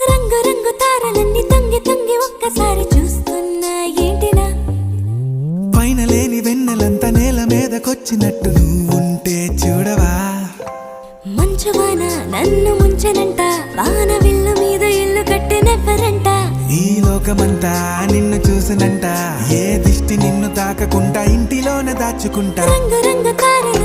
రంగు రంగు తారలన్నీ తొంగి తొంగి ఒక్కసారి చూస్తున్నా ఏంటినా, పైన లేని వెన్నెలంతా నేల మీదకొచ్చినట్టు నువ్వుంటే చూడవా. మంచువాన నన్ను ముంచనంట, వాన విల్లు మీద ఇల్లు కట్టెనెవ్వరంట. ఈ లోకమంతా నిన్ను చూసినంట, ఏ దిష్టి నిన్ను తాకకుండా ఇంటిలోనే దాచుకుంటా. రంగు రంగు తారలు